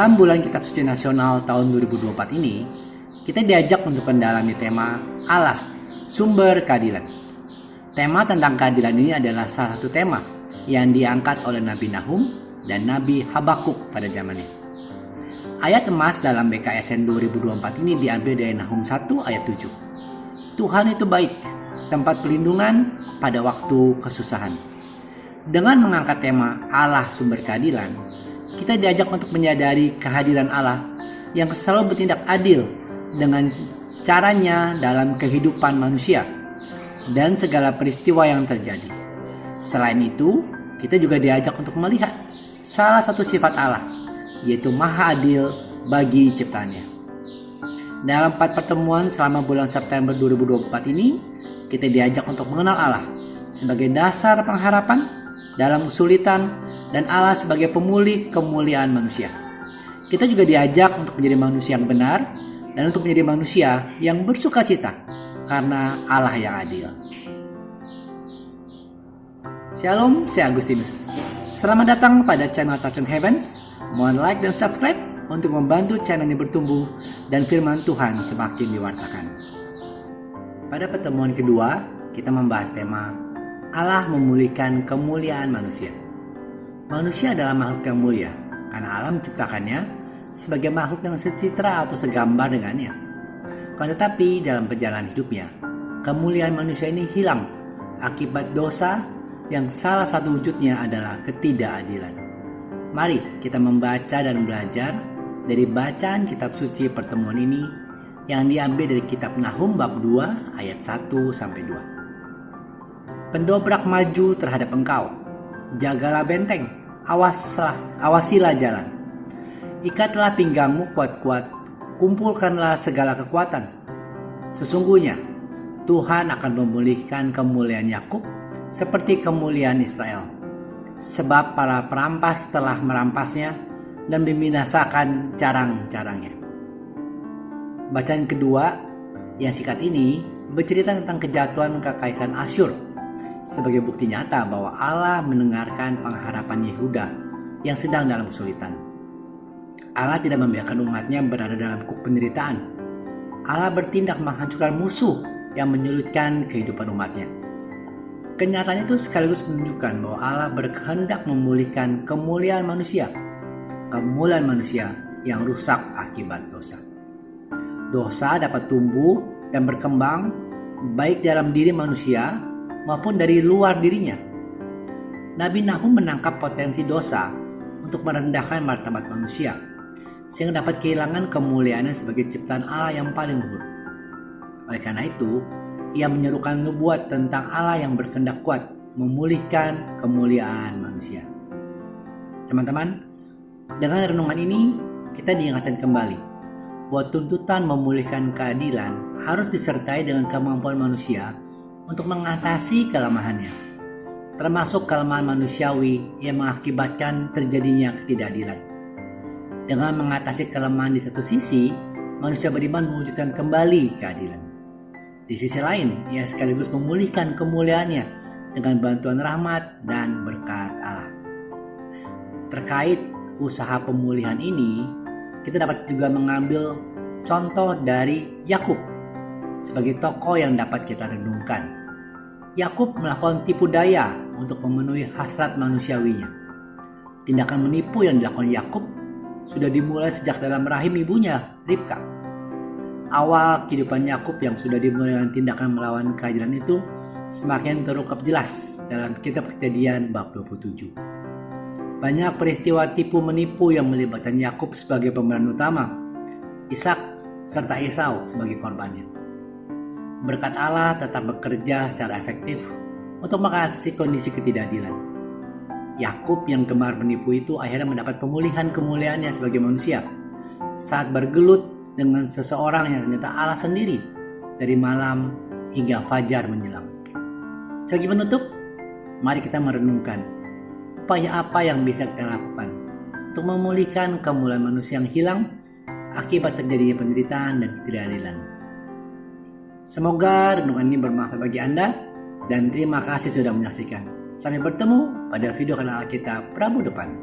Dalam bulan Kitab Suci Nasional tahun 2024 ini, kita diajak untuk mendalami tema Allah, sumber keadilan. Tema tentang keadilan ini adalah salah satu tema yang diangkat oleh Nabi Nahum dan Nabi Habakuk pada zamannya. Ayat emas dalam BKSN 2024 ini diambil dari Nahum 1 ayat 7. Tuhan itu baik, tempat perlindungan pada waktu kesusahan. Dengan mengangkat tema Allah sumber keadilan, kita diajak untuk menyadari kehadiran Allah yang selalu bertindak adil dengan caranya dalam kehidupan manusia dan segala peristiwa yang terjadi. Selain itu, kita juga diajak untuk melihat salah satu sifat Allah, yaitu Maha Adil bagi ciptaannya. Dalam 4 pertemuan selama bulan September 2024 ini, kita diajak untuk mengenal Allah sebagai dasar pengharapan dalam kesulitan dan Allah sebagai pemulih kemuliaan manusia. Kita juga diajak untuk menjadi manusia yang benar dan untuk menjadi manusia yang bersukacita karena Allah yang adil. Shalom, saya Agustinus. Selamat datang pada channel Touch on Heavens. Mohon like dan subscribe untuk membantu channel ini bertumbuh dan firman Tuhan semakin diwartakan. Pada pertemuan kedua, kita membahas tema Allah memulihkan kemuliaan manusia. Manusia adalah makhluk yang mulia karena Allah menciptakannya sebagai makhluk yang secitra atau segambar dengannya. Tetapi dalam perjalanan hidupnya, kemuliaan manusia ini hilang akibat dosa yang salah satu wujudnya adalah ketidakadilan. Mari kita membaca dan belajar dari bacaan kitab suci pertemuan ini yang diambil dari kitab Nahum bab 2 ayat 1-2. Pendobrak maju terhadap engkau, jagalah benteng, awasilah jalan. Ikatlah pinggangmu kuat-kuat, kumpulkanlah segala kekuatan. Sesungguhnya Tuhan akan memulihkan kemuliaan Yakub seperti kemuliaan Israel. Sebab para perampas telah merampasnya dan membinasakan carang-carangnya. Bacaan kedua yang singkat ini bercerita tentang kejatuhan kekaisaran Asyur sebagai bukti nyata bahwa Allah mendengarkan pengharapan Yehuda yang sedang dalam kesulitan. Allah tidak membiarkan umatnya berada dalam kuk penderitaan. Allah bertindak menghancurkan musuh yang menyulitkan kehidupan umatnya. Kenyataannya itu sekaligus menunjukkan bahwa Allah berkehendak memulihkan kemuliaan manusia yang rusak akibat dosa. Dosa dapat tumbuh dan berkembang baik dalam diri manusia maupun dari luar dirinya. Nabi Nahum menangkap potensi dosa untuk merendahkan martabat manusia, sehingga dapat kehilangan kemuliaannya sebagai ciptaan Allah yang paling luhur. Oleh karena itu, ia menyerukan nubuat tentang Allah yang berkehendak kuat memulihkan kemuliaan manusia. Teman-teman, dengan renungan ini kita diingatkan kembali bahwa tuntutan memulihkan keadilan harus disertai dengan kemampuan manusia untuk mengatasi kelemahannya, termasuk kelemahan manusiawi yang mengakibatkan terjadinya ketidakadilan. Dengan mengatasi kelemahan di satu sisi, manusia beriman mewujudkan kembali keadilan. Di sisi lain, ia sekaligus memulihkan kemuliaannya dengan bantuan rahmat dan berkat Allah. Terkait usaha pemulihan ini, kita dapat juga mengambil contoh dari Yakub sebagai tokoh yang dapat kita renungkan. Yakub melakukan tipu daya untuk memenuhi hasrat manusiawinya. Tindakan menipu yang dilakukan Yakub sudah dimulai sejak dalam rahim ibunya, Ribka. Awal kehidupan Yakub yang sudah dimulai dengan tindakan melawan keadilan itu semakin terungkap jelas dalam kitab Kejadian bab 27. Banyak peristiwa tipu menipu yang melibatkan Yakub sebagai pemeran utama, Ishak serta Esau sebagai korbannya. Berkat Allah tetap bekerja secara efektif untuk mengatasi kondisi ketidakadilan. Yakub yang gemar menipu itu akhirnya mendapat pemulihan kemuliaannya sebagai manusia saat bergelut dengan seseorang yang ternyata Allah sendiri dari malam hingga fajar menjelang. Sebagai penutup, mari kita merenungkan upaya apa yang bisa kita lakukan untuk memulihkan kemuliaan manusia yang hilang akibat terjadinya penderitaan dan ketidakadilan. Semoga renungan ini bermanfaat bagi Anda dan terima kasih sudah menyaksikan. Sampai bertemu pada video kanal Alkitab Rabu depan.